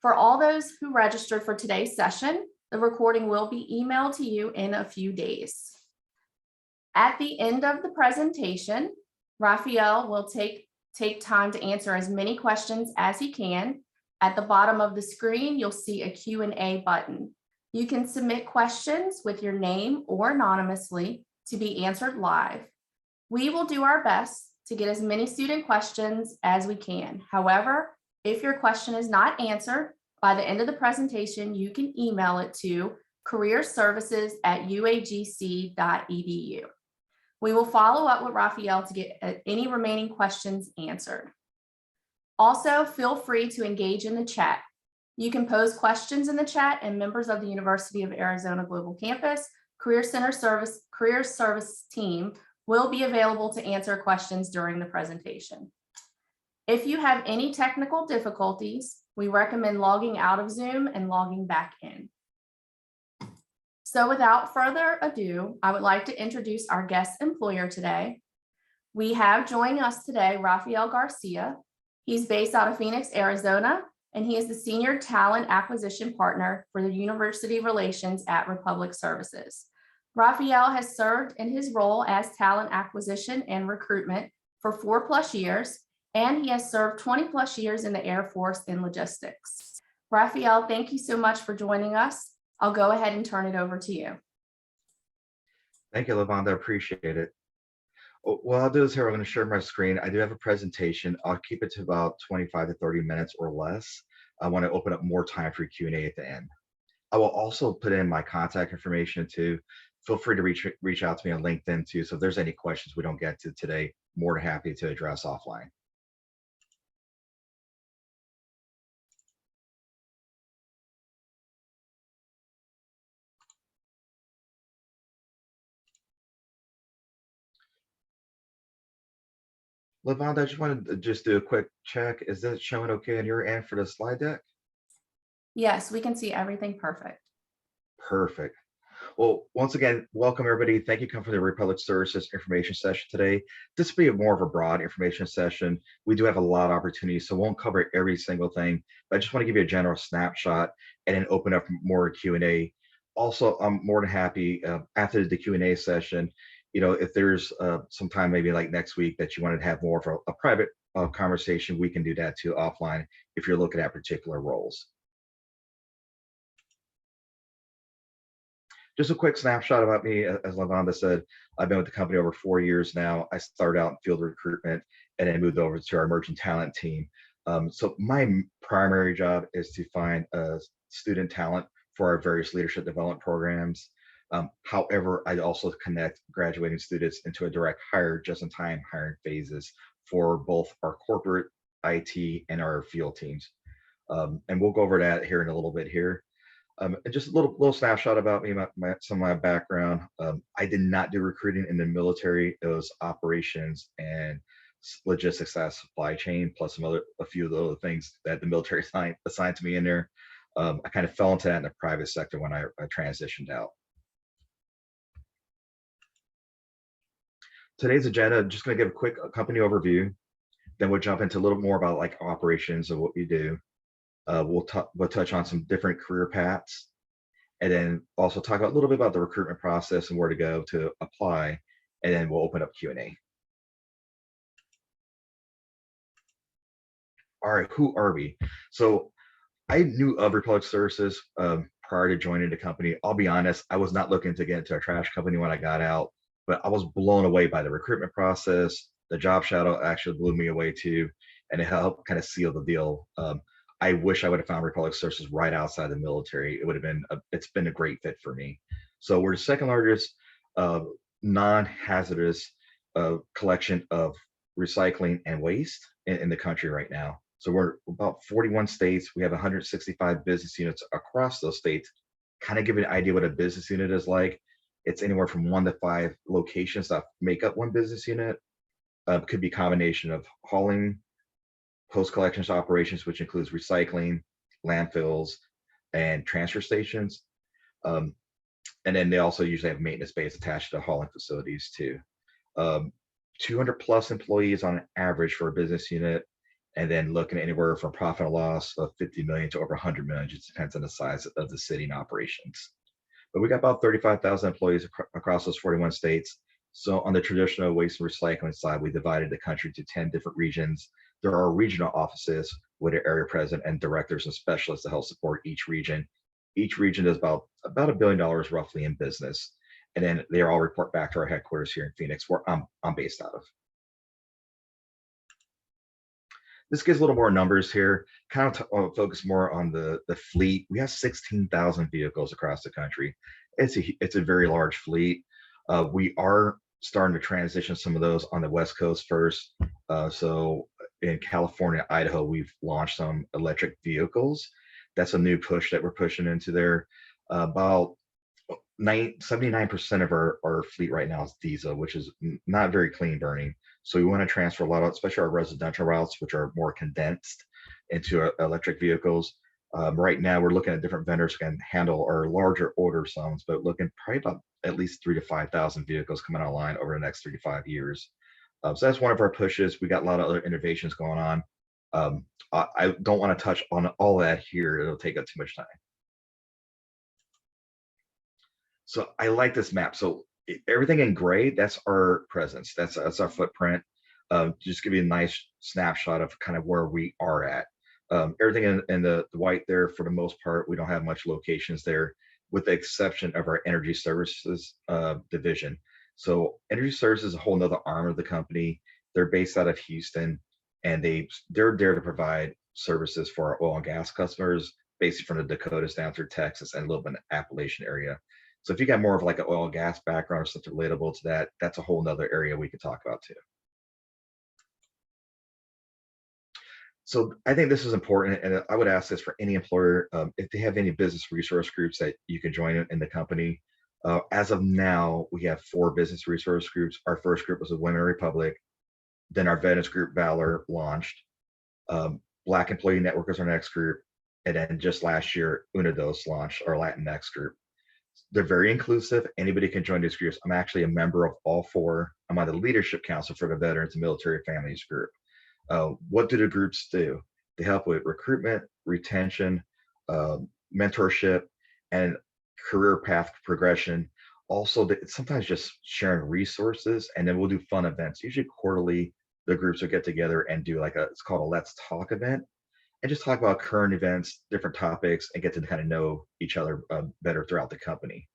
For all those who registered for today's session, the recording will be emailed to you in a few days. At the end of the presentation, Raphael will take time to answer as many questions as he can. At the bottom of the screen, you'll see a Q&A button. You can submit questions with your name or anonymously to be answered live. We will do our best to get as many student questions as we can. However, if your question is not answered by the end of the presentation, you can email it to careerservices@uagc.edu. We will follow up with Raphael to get any remaining questions answered. Also, feel free to engage in the chat. You can pose questions in the chat, and members of the University of Arizona Global Campus Career Service team will be available to answer questions during the presentation. If you have any technical difficulties, we recommend logging out of Zoom and logging back in. So without further ado, I would like to introduce our guest employer today. We have joining us today, Raphael Garcia. He's based out of Phoenix, Arizona, and he is the Senior Talent Acquisition Partner for the University Relations at Republic Services. Raphael has served in his role as Talent Acquisition and Recruitment for 4+ years, and he has served 20+ years in the Air Force in logistics. Raphael, thank you so much for joining us. I'll go ahead and turn it over to you. Thank you, Lavonda. I appreciate it. What I'll do is here, I'm going to share my screen. I do have a presentation. I'll keep it to about 25 to 30 minutes or less. I want to open up more time for Q&A at the end. I will also put in my contact information too. Feel free to reach out to me on LinkedIn too. So if there's any questions we don't get to today, more than happy to address offline. Lavonda, I just wanted to do a quick check. Is that showing okay on your end for the slide deck? Yes, we can see everything perfect. Perfect. Well, once again, welcome everybody. Thank you for coming for the Republic Services information session today. This will be more of a broad information session. We do have a lot of opportunities, so won't cover every single thing, but I just want to give you a general snapshot and then open up more Q&A. Also, I'm more than happy after the Q&A session, if there's some time, maybe like next week, that you wanted to have more of a private conversation, we can do that too offline if you're looking at particular roles. Just a quick snapshot about me. As Lavonda said, I've been with the company over 4 years now. I started out in field recruitment and then moved over to our emerging talent team. So my primary job is to find student talent for our various leadership development programs. However, I also connect graduating students into a direct hire, just-in-time hiring phases for both our corporate, IT, and our field teams. And we'll go over that here in a little bit here. And just a little snapshot about me, some of my background. I did not do recruiting in the military. It was operations and logistics, supply chain, plus a few of the other things that the military assigned to me in there. I kind of fell into that in the private sector when I transitioned out. Today's agenda, I'm just going to give a quick company overview. Then we'll jump into a little more about like operations of what we do. We'll touch on some different career paths, and then also talk a little bit about the recruitment process and where to go to apply, and then we'll open up Q&A. All right, who are we? So I knew of Republic Services prior to joining the company. I'll be honest, I was not looking to get into a trash company when I got out, but I was blown away by the recruitment process. The job shadow actually blew me away too, and it helped kind of seal the deal. I wish I would have found Republic Services right outside the military. It would have been, it's been a great fit for me. So we're the second largest non-hazardous collection of recycling and waste in the country right now. So we're about 41 states. We have 165 business units across those states. Kind of give you an idea what a business unit is like. It's anywhere from 1 to 5 locations that make up one business unit. Could be a combination of hauling, post-collections operations, which includes recycling, landfills, and transfer stations. And then they also usually have maintenance bays attached to hauling facilities too. 200+ employees on average for a business unit, and then looking at anywhere from profit and loss of 50 million to over 100 million. Just depends on the size of the city and operations. But we got about 35,000 employees across those 41 states. So on the traditional waste and recycling side, we divided the country to 10 different regions. There are regional offices with an area president and directors and specialists to help support each region. Each region does about $1 billion roughly in business. And then they all report back to our headquarters here in Phoenix, where I'm based out of. This gives a little more numbers here, kind of focus more on the fleet. We have 16,000 vehicles across the country. It's a very large fleet. We are starting to transition some of those on the West Coast first. So in California, Idaho, we've launched some electric vehicles. That's a new push that we're pushing into there. About 79% of our fleet right now is diesel, which is not very clean burning. So we want to transfer a lot of, especially our residential routes, which are more condensed, into electric vehicles. Right now, we're looking at different vendors who can handle our larger order sums, but looking probably about at least 3,000 to 5,000 vehicles coming online over the next 3 to 5 years. So that's one of our pushes. We got a lot of other innovations going on. I don't want to touch on all that here. It'll take up too much time. So I like this map. So everything in gray, that's our presence. That's our footprint. Just give you a nice snapshot of kind of where we are at. Everything in the white there, for the most part, we don't have much locations there, with the exception of our energy services division. So energy services is a whole nother arm of the company. They're based out of Houston, and they're there to provide services for our oil and gas customers, basically from the Dakotas down through Texas and a little bit in the Appalachian area. So if you got more of like an oil and gas background or something relatable to that, that's a whole nother area we could talk about too. So I think this is important, and I would ask this for any employer, if they have any business resource groups that you can join in the company. As of now, we have 4 business resource groups. Our first group was the Women Republic. Then our Veterans Group, Valor, launched. Black Employee Network is our next group. And then just last year, Unidos launched our Latinx group. They're very inclusive. Anybody can join these groups. I'm actually a member of all 4. I'm on the leadership council for the Veterans and Military Families group. What do the groups do? They help with recruitment, retention, mentorship, and career path progression. Also, sometimes just sharing resources, and then we'll do fun events. Usually quarterly, the groups will get together and do it's called a Let's Talk event, and just talk about current events, different topics, and get to kind of know each other better throughout the company.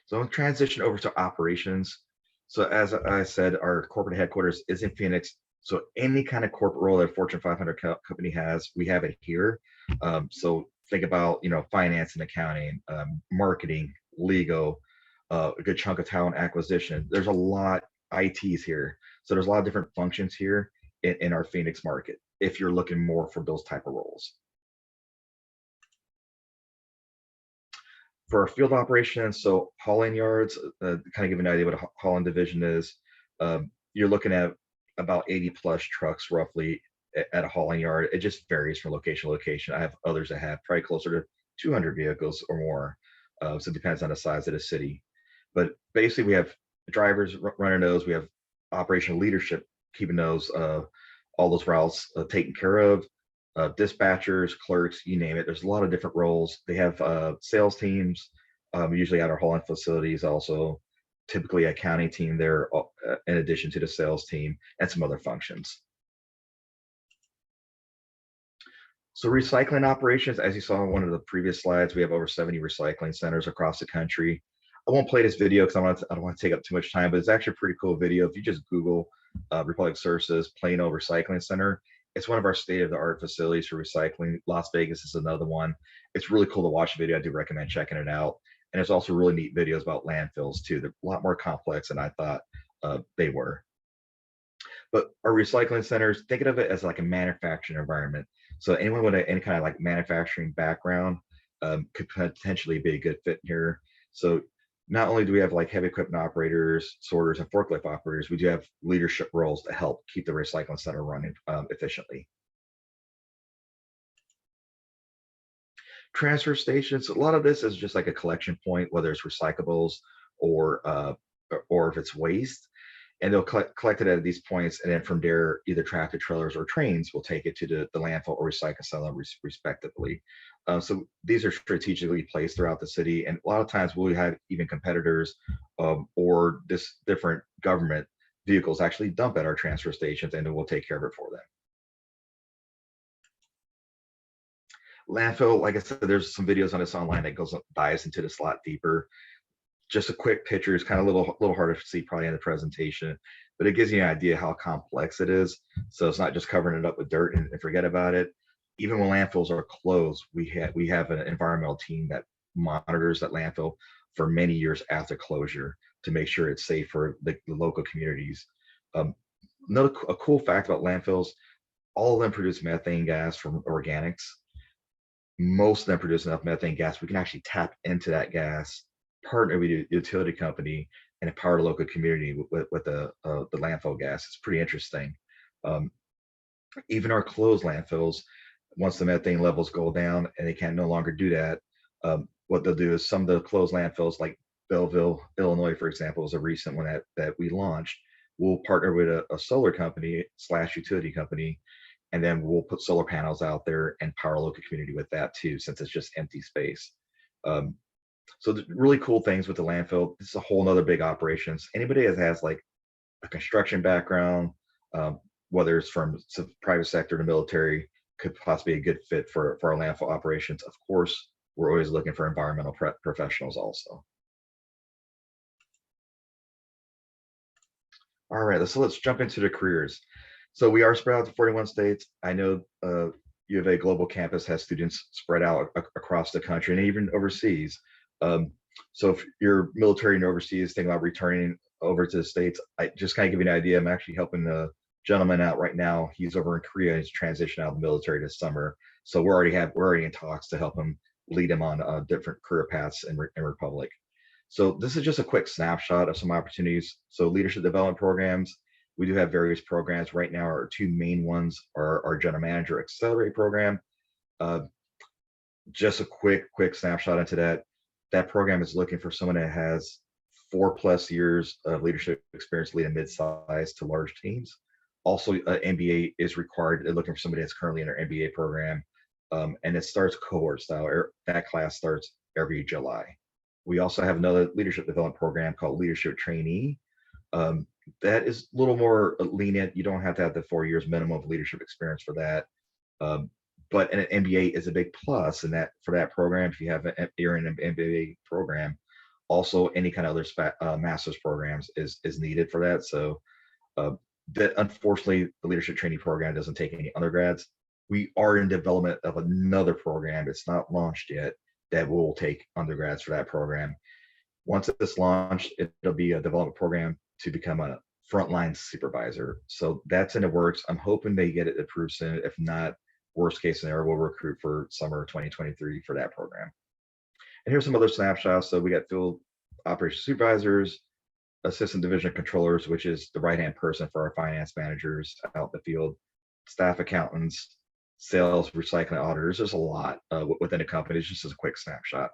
So I'm going to transition over to operations. So as I said, our corporate headquarters is in Phoenix. So any kind of corporate role that a Fortune 500 company has, we have it here. So think about, finance and accounting, marketing, legal, a good chunk of talent acquisition. There's a lot ITs here. So there's a lot of different functions here in our Phoenix market, if you're looking more for those type of roles. For our field operations, so hauling yards, kind of give an idea what a hauling division is. You're looking at about 80 plus trucks roughly at a hauling yard. It just varies from location to location. I have others that have probably closer to 200 vehicles or more. So it depends on the size of the city. But basically, we have drivers running those. We have operational leadership keeping those all those routes taken care of. Dispatchers, clerks, you name it. There's a lot of different roles. They have sales teams, usually at our hauling facilities, also typically a accounting team there, in addition to the sales team, and some other functions. So recycling operations, as you saw in one of the previous slides, we have over 70 recycling centers across the country. I won't play this video because I don't want to take up too much time, but it's actually a pretty cool video. If you just Google Republic Services Plano Recycling Center, it's one of our state-of-the-art facilities for recycling. Las Vegas is another one. It's really cool to watch the video. I do recommend checking it out. And it's also really neat videos about landfills too. They're a lot more complex than I thought they were. But our recycling centers, think of it as like a manufacturing environment. So anyone with any kind of like manufacturing background could potentially be a good fit here. So not only do we have like heavy equipment operators, sorters, and forklift operators, we do have leadership roles to help keep the recycling center running efficiently. Transfer stations, a lot of this is just like a collection point, whether it's recyclables or if it's waste. and they'll collect it at these points, and then from there, either tractor trailers or trains will take it to the landfill or recycle center, respectively. So these are strategically placed throughout the city, and a lot of times we'll have even competitors or this different government vehicles actually dump at our transfer stations, and then we'll take care of it for them. Landfill, like I said, there's some videos on this online that dives into this a lot deeper. Just a quick picture is kind of a little harder to see probably in the presentation, but it gives you an idea how complex it is. So it's not just covering it up with dirt and forget about it. Even when landfills are closed, we have an environmental team that monitors that landfill for many years after closure to make sure it's safe for the local communities. A cool fact about landfills, all of them produce methane gas from organics. Most of them produce enough methane gas we can actually tap into that gas, partner with a utility company, and empower the local community with the landfill gas. It's pretty interesting. Even our closed landfills, once the methane levels go down and they can no longer do that, what they'll do is some of the closed landfills, like Belleville, Illinois, for example, is a recent one that we launched. We'll partner with a solar company / utility company, and then we'll put solar panels out there and power a local community with that too, since it's just empty space. So the really cool things with the landfill, this is a whole nother big operations. Anybody that has like a construction background, whether it's from private sector to military, could possibly be a good fit for our landfill operations. Of course, we're always looking for environmental professionals also. All right, so let's jump into the careers. So we are spread out to 41 states. I know U of A Global Campus has students spread out across the country and even overseas. So if you're military and overseas, thinking about returning over to the States, I just kind of give you an idea. I'm actually helping a gentleman out right now. He's over in Korea. He's transitioned out of the military this summer. So we're already in talks to help him, lead him on different career paths in Republic. So this is just a quick snapshot of some opportunities. So leadership development programs, we do have various programs. Right now, our two main ones are our General Manager Accelerate program. Just a quick snapshot into that. That program is looking for someone that has 4+ years of leadership experience leading mid-sized to large teams. Also, an MBA is required. They're looking for somebody that's currently in their MBA program, and it starts cohort style. That class starts every July. We also have another leadership development program called Leadership Trainee. That is a little more lenient. You don't have to have the 4 years minimum of leadership experience for that. But an MBA is a big plus in that for that program. If you're in an MBA program, also any kind of other master's programs is needed for that. So that unfortunately the leadership training program doesn't take any undergrads. We are in development of another program. It's not launched yet that will take undergrads for that program. Once it's launched, it'll be a development program to become a frontline supervisor. So that's in the works. I'm hoping they get it approved soon. If not, worst case scenario, we'll recruit for summer 2023 for that program. And here's some other snapshots. So we got field operations supervisors, assistant division controllers, which is the right-hand person for our finance managers out in the field, staff accountants, sales, recycling auditors. There's a lot within a company. It's just as a quick snapshot.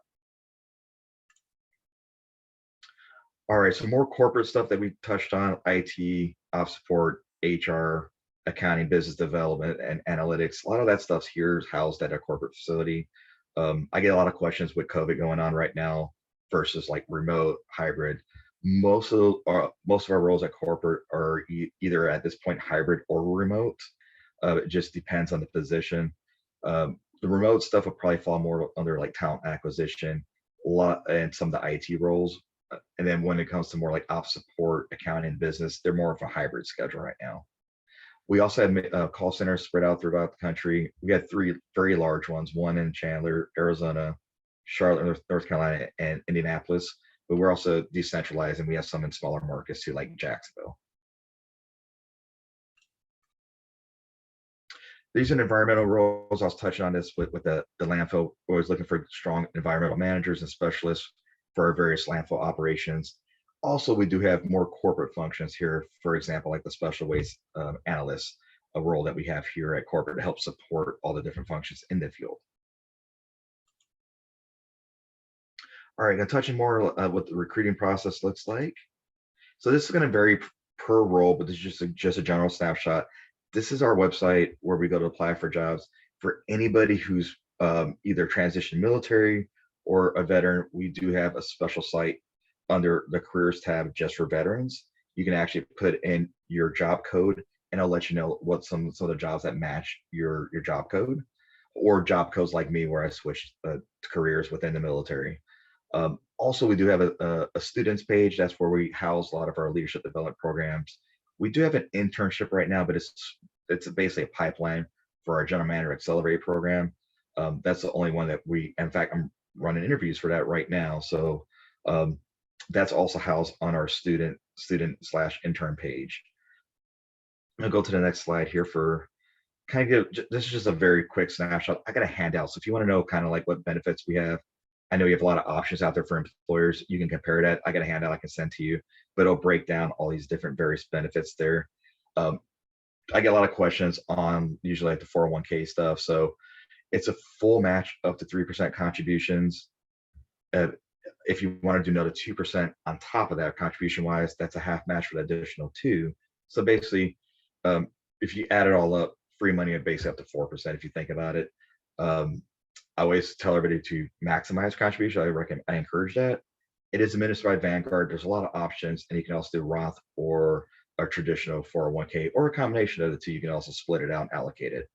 All right, so more corporate stuff that we touched on: IT, ops support, HR, accounting, business development, and analytics. A lot of that stuff's here housed at a corporate facility. I get a lot of questions with COVID going on right now versus like remote, hybrid. Most of our roles at corporate are either at this point hybrid or remote. It just depends on the position. The remote stuff will probably fall more under like talent acquisition, and some of the IT roles. And then when it comes to more like ops support, accounting, business, they're more of a hybrid schedule right now. We also have call centers spread out throughout the country. We had 3 very large ones, one in Chandler, Arizona, Charlotte, North Carolina, and Indianapolis. But we're also decentralized, and we have some in smaller markets too, like Jacksonville. These are environmental roles. I was touching on this with the landfill. We're always looking for strong environmental managers and specialists for our various landfill operations. Also, we do have more corporate functions here, for example, like the special waste analyst, a role that we have here at corporate to help support all the different functions in the field. All right, now touching more what the recruiting process looks like. So this is going to vary per role, but this is just a general snapshot. This is our website where we go to apply for jobs. For anybody who's either transitioned military or a veteran, we do have a special site under the careers tab just for veterans. You can actually put in your job code and it'll let you know what some of the jobs that match your job code, or job codes like me where I switched careers within the military. Also, we do have a students page. That's where we house a lot of our leadership development programs. We do have an internship right now, but it's basically a pipeline for our general manager accelerate program. That's the only one that in fact, I'm running interviews for that right now. So that's also housed on our student/intern page. I'm gonna go to the next slide here for kind of this is just a very quick snapshot. I got a handout. So if you want to know kind of like what benefits we have, I know you have a lot of options out there for employers. You can compare that. I got a handout I can send to you, but it'll break down all these different various benefits there. I get a lot of questions on usually like the 401k stuff. So it's a full match up to 3% contributions. If you want to do another 2% on top of that contribution wise, that's a half match for the additional 2. So basically, if you add it all up, free money would basically up to 4% if you think about it. I always tell everybody to maximize contribution. I encourage that. It is administered by Vanguard. There's a lot of options, and you can also do Roth or a traditional 401k or a combination of the two. You can also split it out and allocate it.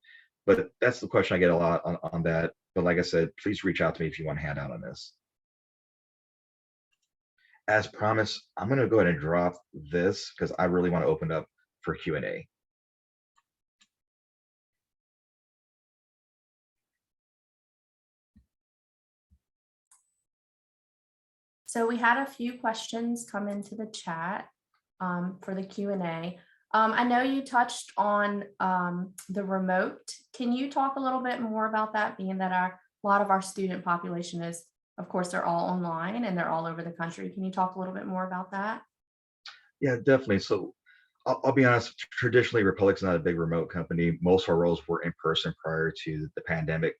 But that's the question I get a lot on that. But like I said, please reach out to me if you want a handout on this. As promised, I'm going to go ahead and drop this because I really want to open up for Q&A. So we had a few questions come into the chat for the Q&A. I know you touched on the remote. Can you talk a little bit more about that, being that a lot of our student population is, of course, they're all online and they're all over the country. Can you talk a little bit more about that? Yeah, definitely. So I'll be honest, traditionally, Republic's not a big remote company. Most of our roles were in person prior to the pandemic.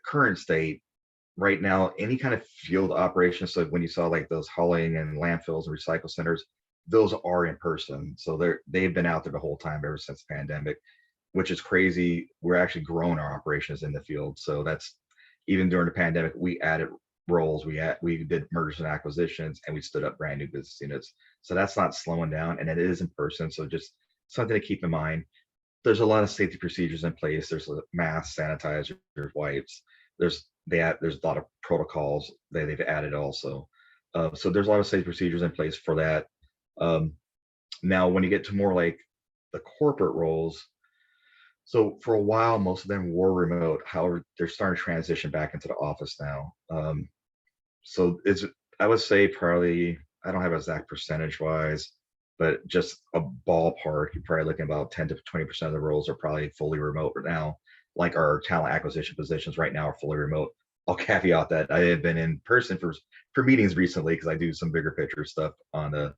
Current state, right now, any kind of field operations, so when you saw like those hauling and landfills and recycle centers, those are in person. So they've been out there the whole time ever since the pandemic, which is crazy. We're actually growing our operations in the field. So that's even during the pandemic, we added roles, we did mergers and acquisitions, and we stood up brand new business units. So that's not slowing down, and it is in person. So just something to keep in mind. There's a lot of safety procedures in place. There's masks, sanitizers, wipes. There's a lot of protocols that they've added also. So there's a lot of safety procedures in place for that. Now, when you get to more like the corporate roles, so for a while, most of them were remote. However, they're starting to transition back into the office now. So I would say probably, I don't have exact percentage wise, but just a ballpark, you're probably looking about 10 to 20% of the roles are probably fully remote right now. Like our talent acquisition positions right now are fully remote. I'll caveat that I have been in person for meetings recently because I do some bigger picture stuff on the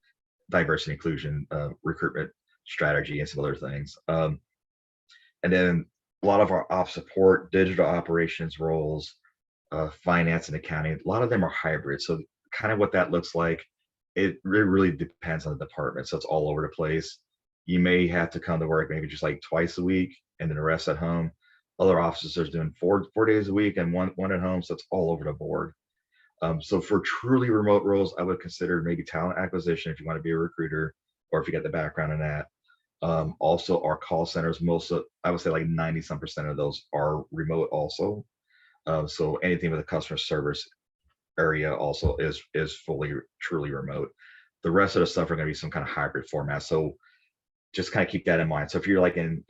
diversity inclusion recruitment strategy and some other things. And then a lot of our ops support, digital operations roles, finance and accounting, a lot of them are hybrid. So kind of what that looks like, it really depends on the department. So it's all over the place. You may have to come to work maybe just like twice a week and then the rest at home. Other offices are doing four days a week and one at home. So it's all over the board. So for truly remote roles, I would consider maybe talent acquisition if you want to be a recruiter or if you got the background in that. Also, our call centers, I would say like 90% of those are remote also. So anything with a customer service area also is truly remote. The rest of the stuff are going to be some kind of hybrid format. So just kind of keep that in mind. So if you're like in,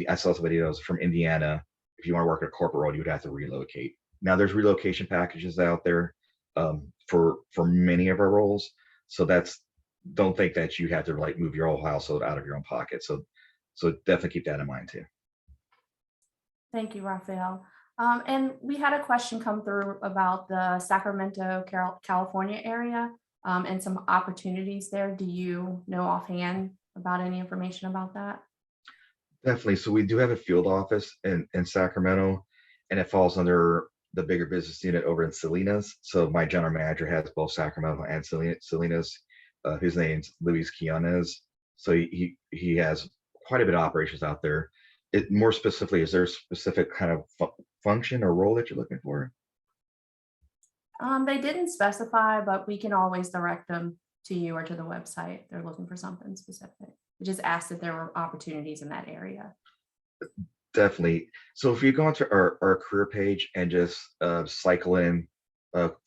I saw some videos from Indiana. If you want to work at a corporate role, you would have to relocate. Now there's relocation packages out there for many of our roles. So don't think that you have to like move your whole household out of your own pocket. So definitely keep that in mind too. Thank you, Raphael. And we had a question come through about the Sacramento, California area and some opportunities there. Do you know offhand about any information about that? Definitely. So we do have a field office in Sacramento, and it falls under the bigger business unit over in Salinas. So my general manager has both Sacramento and Salinas. His name's Luis Quiñones. So he has quite a bit of operations out there. More specifically, is there a specific kind of function or role that you're looking for? They didn't specify, but we can always direct them to you or to the website. If they're looking for something specific. We just asked if there were opportunities in that area. Definitely. So if you go into our career page and just cycle in,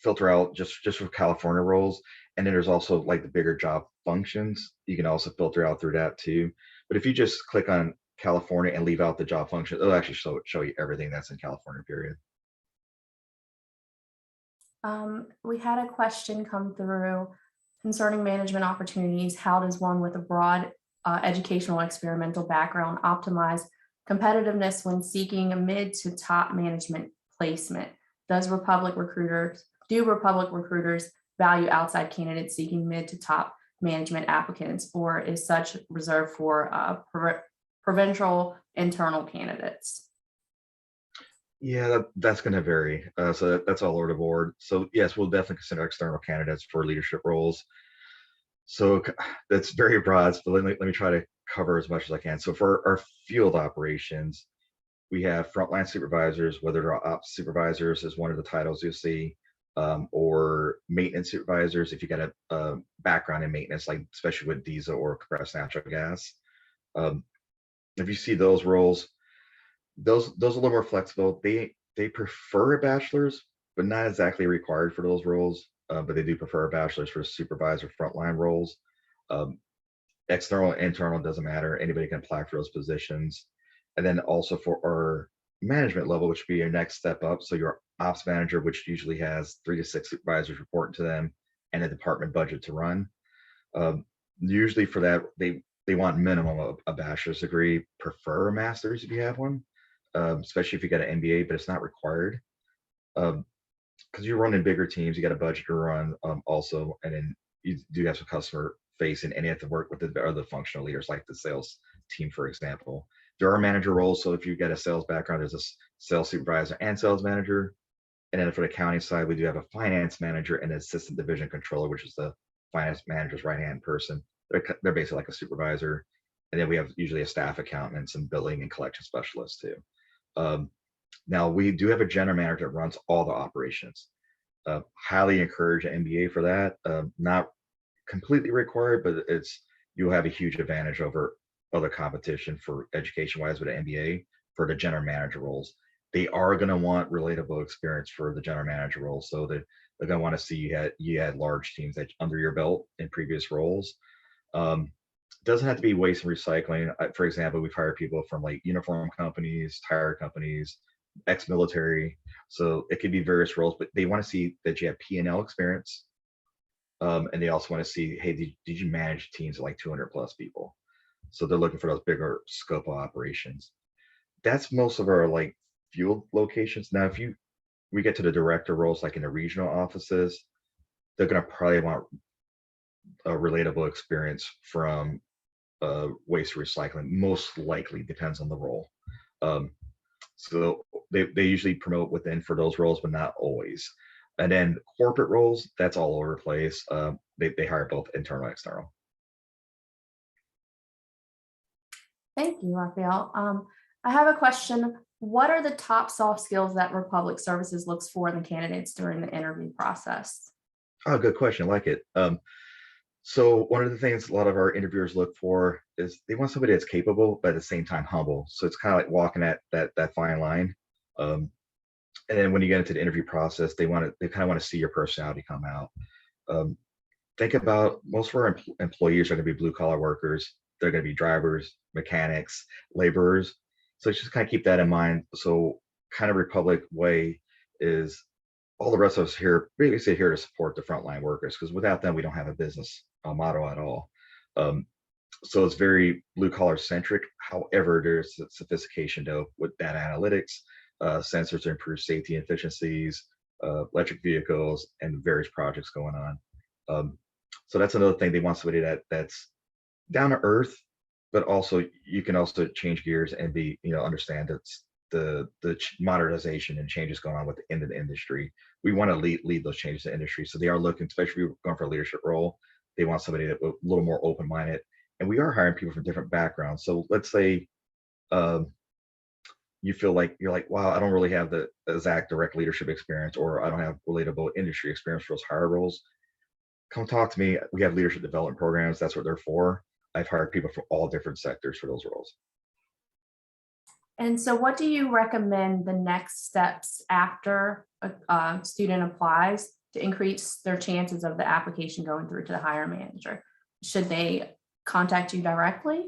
filter out just for California roles, and then there's also like the bigger job functions. You can also filter out through that too. But if you just click on California and leave out the job function, it'll actually show you everything that's in California, period. We had a question come through concerning management opportunities. How does one with a broad educational experimental background optimize competitiveness when seeking a mid to top management placement? Do Republic recruiters value outside candidates seeking mid to top management applicants, or is such reserved for provincial internal candidates? Yeah, that's going to vary. So that's all over the board. So yes, we'll definitely consider external candidates for leadership roles. So that's very broad. So let me try to cover as much as I can. So for our field operations, we have frontline supervisors, whether they're ops supervisors is one of the titles you'll see, or maintenance supervisors if you got a background in maintenance, like especially with diesel or compressed natural gas. Um, if you see those roles, those are a little more flexible. They prefer a bachelor's, but not exactly required for those roles. But they do prefer a bachelor's for supervisor frontline roles. Um, External, internal, doesn't matter. Anybody can apply for those positions. And then also for our management level, which would be your next step up. So your ops manager, which usually has 3 to 6 supervisors reporting to them and a department budget to run. Usually for that, they want minimum of a bachelor's degree, prefer a master's if you have one, especially if you got an MBA, but it's not required. Because you're running bigger teams, you got a budget to run also, and then you do have some customer facing, and you have to work with the other functional leaders, like the sales team, for example. There are manager roles, so if you get a sales background, there's a sales supervisor and sales manager. And then for the accounting side, we do have a finance manager and an assistant division controller, which is the finance manager's right-hand person. They're basically like a supervisor. And then we have usually a staff accountant and some billing and collection specialists too. Now we do have a general manager that runs all the operations. Highly encourage an MBA for that. Not completely required, but you'll have a huge advantage over other competition for education-wise with an MBA for the general manager roles. They are going to want relatable experience for the general manager role, so they're going to want to see you had large teams that under your belt in previous roles. Doesn't have to be waste and recycling. For example, we've hired people from like uniform companies, tire companies, ex-military. So it could be various roles, but they want to see that you have P&L experience. And they also want to see, hey, did you manage teams of like 200 plus people? So they're looking for those bigger scope of operations. That's most of our like field locations. Now, if we get to the director roles, like in the regional offices, they're going to probably want a relatable experience from waste recycling. Most likely, depends on the role. So they usually promote within for those roles, but not always. And then corporate roles, that's all over the place. They hire both internal and external. Thank you, Raphael. I have a question. What are the top soft skills that Republic Services looks for in the candidates during the interview process? Oh, good question. I like it. So one of the things a lot of our interviewers look for is they want somebody that's capable, but at the same time humble. So it's kind of like walking that fine line. And then when you get into the interview process, they kind of want to see your personality come out. Think about most of our employees are going to be blue collar workers. They're going to be drivers, mechanics, laborers. So just kind of keep that in mind. So kind of Republic way is all the rest of us here, basically here to support the frontline workers, because without them, we don't have a business model at all. So it's very blue collar centric. However, there's sophistication though with data analytics, sensors to improve safety and efficiencies, electric vehicles, and various projects going on. So that's another thing. They want somebody that's down to earth, but also you can also change gears and be, understand it's the modernization and changes going on in the industry. We want to lead those changes in the industry. So they are looking, especially if we're going for a leadership role, they want somebody that a little more open-minded and we are hiring people from different backgrounds. So let's say um, you feel like you're like, wow, I don't really have the exact direct leadership experience, or I don't have relatable industry experience for those higher roles. Come talk to me. We have leadership development programs. That's what they're for. I've hired people from all different sectors for those roles. And so what do you recommend the next steps after a student applies to increase their chances of the application going through to the hiring manager? Should they contact you directly?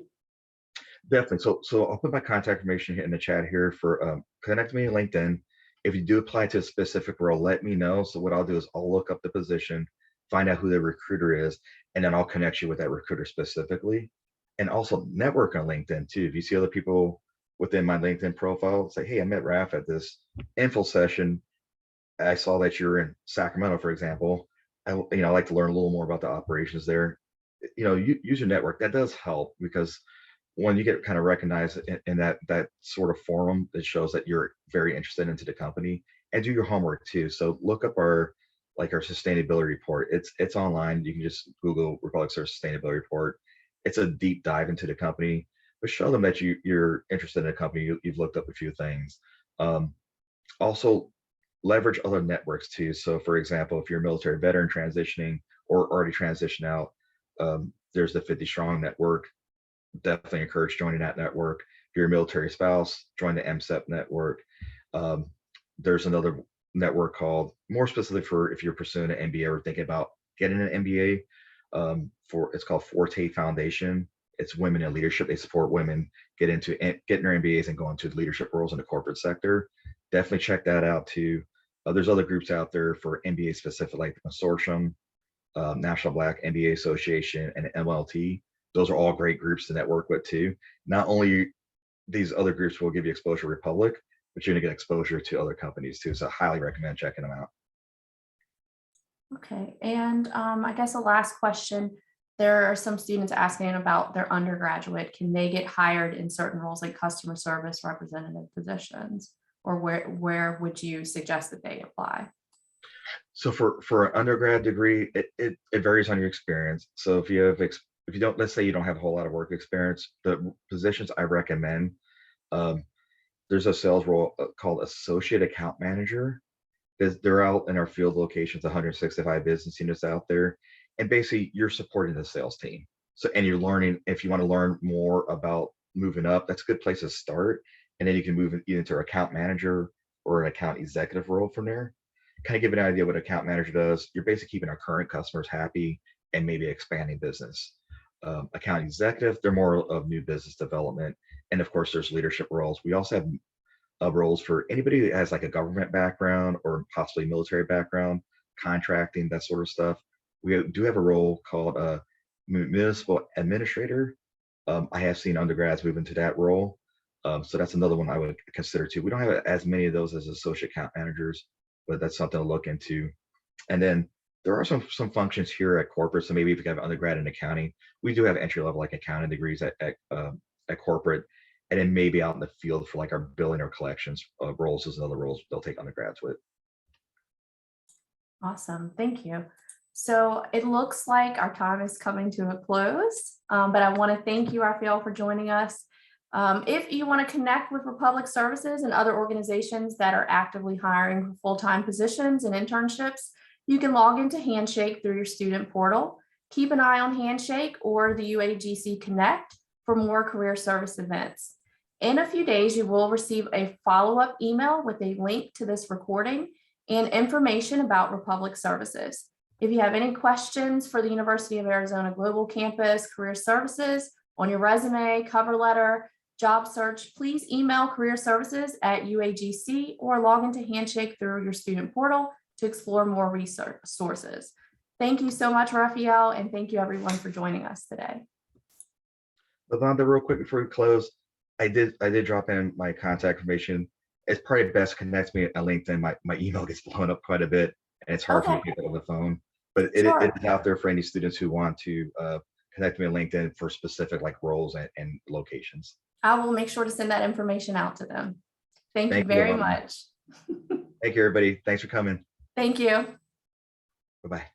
Definitely. So I'll put my contact information in the chat here for connect me on LinkedIn. If you do apply to a specific role, let me know. So what I'll do is I'll look up the position, find out who the recruiter is, and then I'll connect you with that recruiter specifically. And also network on LinkedIn too. If you see other people within my LinkedIn profile, say, hey, I met Raf at this info session. I saw that you're in Sacramento, for example. I like to learn a little more about the operations there. Use your network. That does help because when you get kind of recognized in that sort of forum, it shows that you're very interested into the company, and do your homework too. So look up our sustainability report. It's online. You can just Google Republic Service Sustainability Report. It's a deep dive into the company, but show them that you're interested in the company. You've looked up a few things. Also leverage other networks too. So for example, if you're a military veteran transitioning or already transitioned out, there's the 50 Strong network. Definitely encourage joining that network. If you're a military spouse, join the MSEP network. There's another network called, more specifically for if you're pursuing an MBA or thinking about getting an MBA, it's called Forte Foundation. It's women in leadership. They support women getting their MBAs and going to leadership roles in the corporate sector. Definitely check that out too. There's other groups out there for MBA specific, like the Consortium, National Black MBA Association, and MLT. Those are all great groups to network with too. Not only these other groups will give you exposure to Republic, but you're gonna get exposure to other companies too. So I highly recommend checking them out. Okay, and I guess a last question. There are some students asking about their undergraduate. Can they get hired in certain roles like customer service representative positions? Or where would you suggest that they apply? So for an undergrad degree, it varies on your experience. So if you don't, let's say you don't have a whole lot of work experience, the positions I recommend, um, there's a sales role called associate account manager. They're out in our field locations, 165 business units out there, and basically you're supporting the sales team. So, and you're learning, if you want to learn more about moving up, that's a good place to start. And then you can move either into an account manager or an account executive role from there. Kind of give an idea what an account manager does. You're basically keeping our current customers happy and maybe expanding business. Account executive, they're more of new business development. And of course, there's leadership roles. We also have roles for anybody that has like a government background or possibly military background, contracting, that sort of stuff. We do have a role called municipal administrator. I have seen undergrads move into that role. So that's another one I would consider too. We don't have as many of those as associate account managers, but that's something to look into. And then there are some functions here at corporate. So maybe if you have undergrad in accounting, we do have entry level like accounting degrees at corporate, and then maybe out in the field for like our billing or collections roles is another roles they'll take undergrads with. Awesome, thank you. So it looks like our time is coming to a close, but I want to thank you, Raphael, for joining us. If you want to connect with Republic Services and other organizations that are actively hiring for full-time positions and internships, you can log into Handshake through your student portal. Keep an eye on Handshake or the UAGC Connect for more career service events. In a few days, you will receive a follow-up email with a link to this recording and information about Republic Services. If you have any questions for the University of Arizona Global Campus Career Services on your resume, cover letter, job search, please email Career Services at UAGC or log into Handshake through your student portal to explore more resources. Thank you so much, Raphael, and thank you everyone for joining us today. Lavonda, real quick before we close, I did drop in my contact information. It's probably best to connect me on LinkedIn. My email gets blown up quite a bit, and it's hard for me to get it on the phone. But it is out there for any students who want to connect me on LinkedIn for specific like roles and locations. I will make sure to send that information out to them. Thank you very much. Thank you, everybody. Thanks for coming. Thank you. Bye-bye.